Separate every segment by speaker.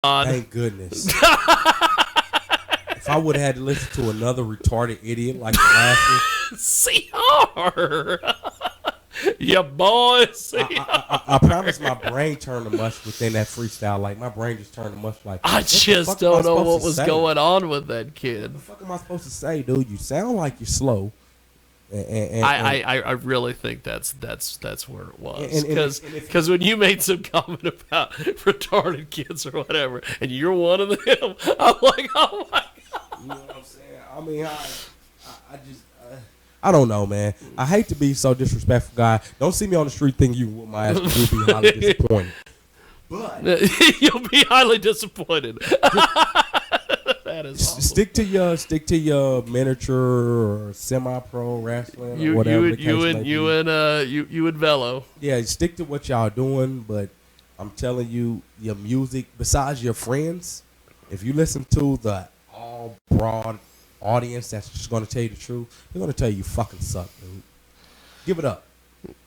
Speaker 1: Thank goodness. If I would have had to listen to another retarded idiot like the last one.
Speaker 2: CR. Yeah, boy.
Speaker 1: I promise my brain turned to mush within that freestyle. Like, my brain just turned to mush. Like,
Speaker 2: I just don't know what was going on with that kid.
Speaker 1: What the fuck am I supposed to say, dude? You sound like you're slow.
Speaker 2: I really think that's where it was, because when you made some comment about retarded kids or whatever, and you're one of them, I'm like, oh my god.
Speaker 1: You know what I'm saying? I mean, I don't know, man. I hate to be so disrespectful, guy. Don't see me on the street thinking you with my ass. You'll be highly disappointed. But
Speaker 2: you'll be highly disappointed. That is awesome.
Speaker 1: Stick to your miniature or semi-pro wrestling or whatever.
Speaker 2: You and Velo.
Speaker 1: Yeah, stick to what y'all doing. But I'm telling you, your music, besides your friends, if you listen to the all broad audience that's just going to tell you the truth, they're going to tell you fucking suck, dude. Give it up.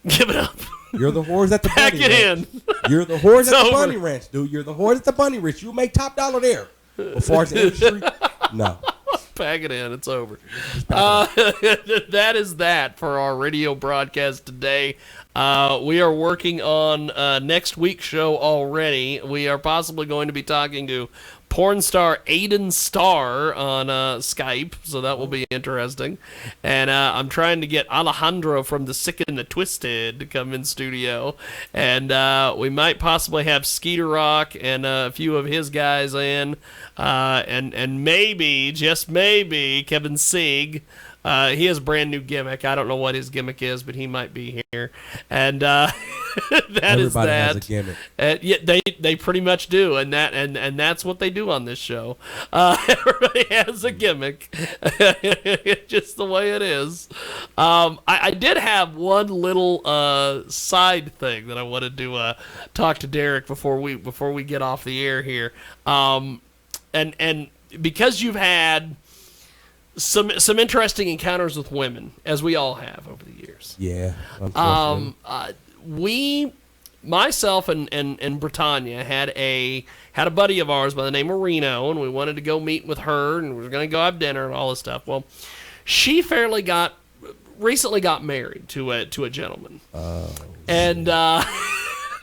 Speaker 2: Give it up.
Speaker 1: You're the whores at the
Speaker 2: Pack
Speaker 1: bunny
Speaker 2: it
Speaker 1: ranch.
Speaker 2: in.
Speaker 1: You're the whores at the bunny ranch, dude. You're the whores at the bunny ranch. You make top dollar there. As far as the industry, no.
Speaker 2: Pack it in. It's over. That is that for our radio broadcast today. We are working on next week's show already. We are possibly going to be talking to porn star Aiden Starr on Skype, so that will be interesting. And I'm trying to get Alejandro from The Sick and the Twisted to come in studio. And we might possibly have Skeeter Rock and a few of his guys in. And maybe, just maybe, Kevin Sieg. He has a brand new gimmick. I don't know what his gimmick is, but he might be here. And
Speaker 1: Everybody has a gimmick.
Speaker 2: Yeah, they pretty much do, and that's what they do on this show. Everybody has a gimmick, just the way it is. I did have one little side thing that I wanted to talk to Derek before we get off the air here, and because you've had some interesting encounters with women, as we all have over the years.
Speaker 1: Yeah.
Speaker 2: Myself and Britannia had a buddy of ours by the name of Reno, and we wanted to go meet with her, and we were going to go have dinner and all this stuff. Well, she recently got married to a gentleman. And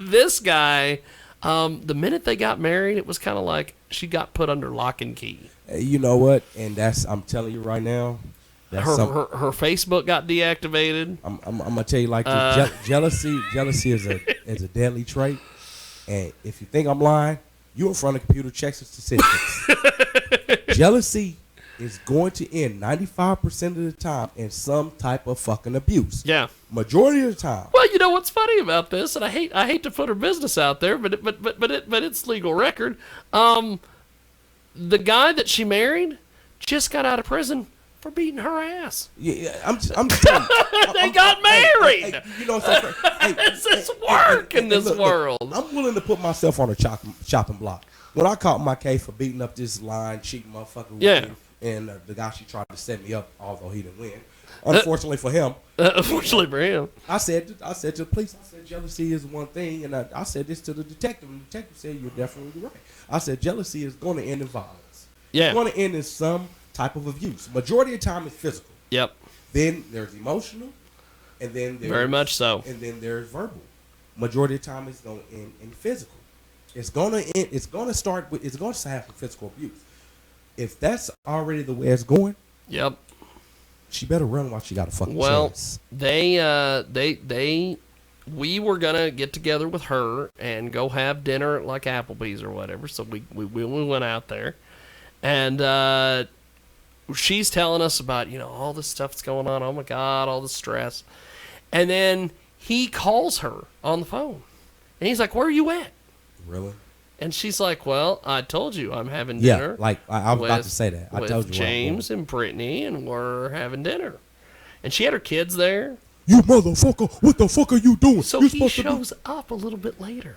Speaker 2: this guy, the minute they got married, it was kind of like she got put under lock and key.
Speaker 1: You know what? And I'm telling you right now,
Speaker 2: her Facebook got deactivated.
Speaker 1: I'm gonna tell you like this. Jealousy is a deadly trait. And if you think I'm lying, you in front of computer checks and statistics. Jealousy is going to end 95% of the time in some type of fucking abuse.
Speaker 2: Yeah.
Speaker 1: Majority of the time.
Speaker 2: Well, you know what's funny about this, and I hate to put her business out there, but it's legal record. The guy that she married just got out of prison for beating her ass.
Speaker 1: Yeah, I'm telling you.
Speaker 2: They got married.
Speaker 1: Hey, you know what's so crazy?
Speaker 2: Does this work in this world?
Speaker 1: I'm willing to put myself on a chopping block. When I caught my case for beating up this lying, cheating motherfucker, and the guy she tried to set me up, although he didn't win. Unfortunately for him.
Speaker 2: Unfortunately for him.
Speaker 1: I said to the police, I said jealousy is one thing, and I said this to the detective, and the detective said you're definitely right. I said jealousy is going to end in violence.
Speaker 2: Yeah.
Speaker 1: It's going to end in some type of abuse. Majority of the time it's physical.
Speaker 2: Yep.
Speaker 1: Then there's emotional, and then there's,
Speaker 2: very much so.
Speaker 1: And then there's verbal. Majority of the time it's going to end in physical. It's going to end. It's going to start with. It's going to have some physical abuse. If that's already the way it's going.
Speaker 2: Yep.
Speaker 1: She better run while she got a fucking chance.
Speaker 2: We were gonna get together with her and go have dinner at like Applebee's or whatever. So we went out there, and she's telling us about all this stuff that's going on. Oh my God, all the stress. And then he calls her on the phone, and he's like, "Where are you at?"
Speaker 1: Really?
Speaker 2: And she's like, "Well, I told you I'm having dinner."
Speaker 1: Yeah, like I was about to say that. I told you.
Speaker 2: James and Brittany, and we're having dinner. And she had her kids there.
Speaker 1: You motherfucker! What the fuck are you doing?
Speaker 2: So he shows up a little bit later,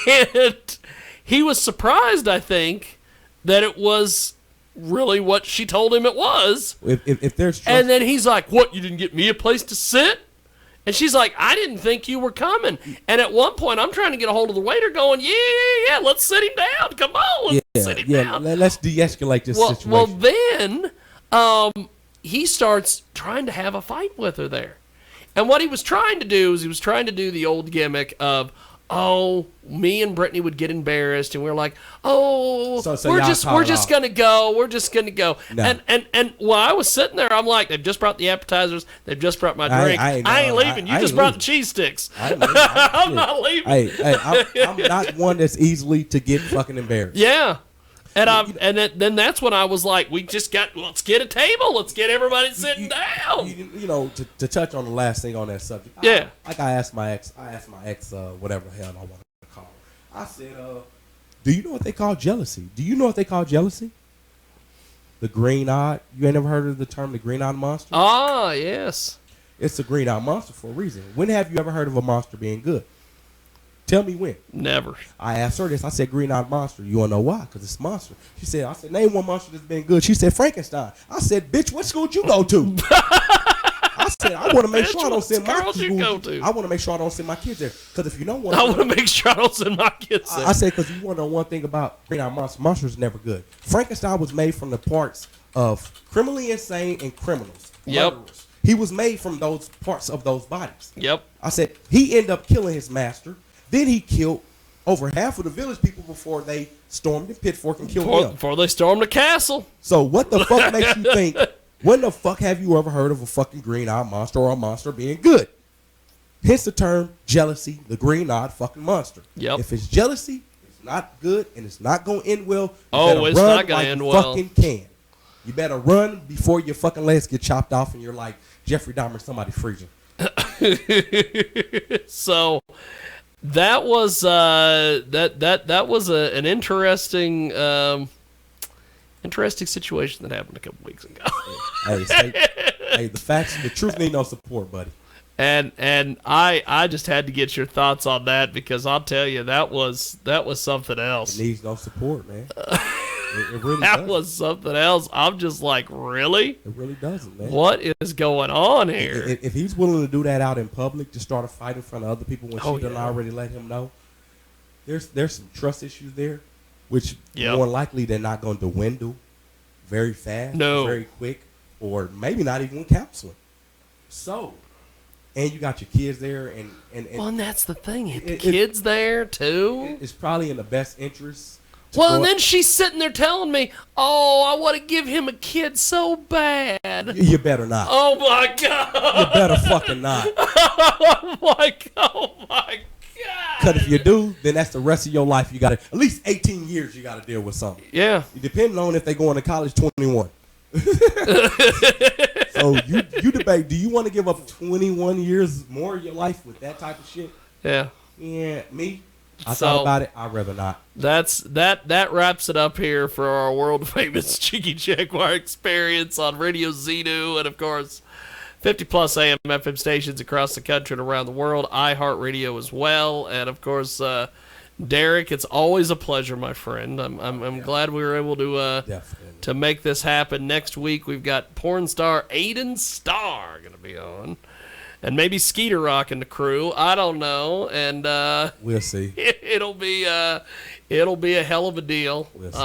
Speaker 2: and he was surprised, I think, that it was really what she told him it was.
Speaker 1: If there's trust,
Speaker 2: and then he's like, "What? You didn't get me a place to sit?" And she's like, I didn't think you were coming. And at one point, I'm trying to get a hold of the waiter going, yeah, let's sit him down. Come on, let's sit him down.
Speaker 1: Let's de-escalate this situation.
Speaker 2: Well, then he starts trying to have a fight with her there. And what he was trying to do is he was trying to do the old gimmick of, me and Brittany would get embarrassed, and we're like, we're just gonna go. No. And while I was sitting there, I'm like, they've just brought the appetizers, they've just brought my drink. I ain't leaving. You just brought the cheese sticks. I'm not leaving.
Speaker 1: I'm not one that's easily to get fucking embarrassed.
Speaker 2: Yeah. And then that's when I was like, let's get a table. Let's get everybody sitting down.
Speaker 1: To touch on the last thing on that subject.
Speaker 2: Yeah.
Speaker 1: I asked my ex, whatever the hell I want to call her. I said, do you know what they call jealousy? Do you know what they call jealousy? The green-eyed. You ain't never heard of the term the green-eyed monster?
Speaker 2: Ah, yes.
Speaker 1: It's a green-eyed monster for a reason. When have you ever heard of a monster being good? Tell me when.
Speaker 2: Never.
Speaker 1: I asked her this. I said, green-eyed monster. You want to know why? Because it's monster. I said, name one monster that's been good. She said, Frankenstein. I said, bitch, what school did you go to? I said, I want to make sure I don't send my kids. I want to make sure I don't send my kids there. Because if you know one,
Speaker 2: I want to make sure I don't send my kids there.
Speaker 1: I said, because you want to know one thing about green-eyed monster. Monsters never good. Frankenstein was made from the parts of criminally insane and criminals.
Speaker 2: Yep.
Speaker 1: Murderers. He was made from those parts of those bodies.
Speaker 2: Yep.
Speaker 1: I said, he ended up killing his master. Then he killed over half of the village people before they stormed the Pitchfork and killed him.
Speaker 2: Before they stormed the castle.
Speaker 1: So what the fuck makes you think, when the fuck have you ever heard of a fucking green-eyed monster or a monster being good? Hence the term jealousy, the green-eyed fucking monster.
Speaker 2: Yep.
Speaker 1: If it's jealousy, it's not good and it's not going to end well.
Speaker 2: It's not going to end well.
Speaker 1: Fucking can. You better run before your fucking legs get chopped off and you're like Jeffrey Dahmer, somebody freezing.
Speaker 2: So... That was that was an interesting situation that happened a couple weeks ago.
Speaker 1: hey, the truth need no support, buddy.
Speaker 2: And I just had to get your thoughts on that because I'll tell you that was something else.
Speaker 1: It needs no support, man. It really
Speaker 2: that was something else. I'm just like, really?
Speaker 1: It really doesn't, man.
Speaker 2: What is going on here?
Speaker 1: If he's willing to do that out in public, to start a fight in front of other people when she done already let him know, there's some trust issues there, which more likely they're not going to dwindle very fast, very quick, or maybe not even with counseling. So, and you got your kids there, and
Speaker 2: that's the thing. The kids there too.
Speaker 1: It's probably in the best interest.
Speaker 2: Well, and then she's sitting there telling me, I want to give him a kid so bad.
Speaker 1: You better not.
Speaker 2: Oh, my God.
Speaker 1: You better fucking not.
Speaker 2: Oh, my God.
Speaker 1: Because if you do, then that's the rest of your life. You got to, at least 18 years you got to deal with something.
Speaker 2: Yeah.
Speaker 1: Depending on if they go into college 21. So you debate, do you want to give up 21 years more of your life with that type of shit?
Speaker 2: Yeah.
Speaker 1: Yeah, me? I thought about it. I'd rather not.
Speaker 2: That wraps it up here for our world famous Jiggy Jaguar experience on Radio Xenu, and of course 50 plus AM FM stations across the country and around the world, iHeartRadio as well, and of course Derek, it's always a pleasure, my friend. I'm glad we were able to make this happen. Next week we've got porn star Aiden Starr going to be on. And maybe Skeeter Rock and the crew. I don't know. And
Speaker 1: we'll see.
Speaker 2: It'll be a hell of a deal.
Speaker 1: We'll see.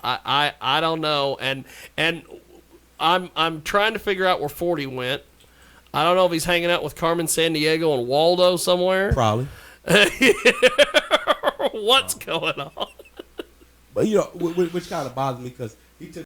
Speaker 2: I don't know. And I'm trying to figure out where 40 went. I don't know if he's hanging out with Carmen Sandiego and Waldo somewhere.
Speaker 1: Probably.
Speaker 2: What's going on?
Speaker 1: But which kind of bothers me because he took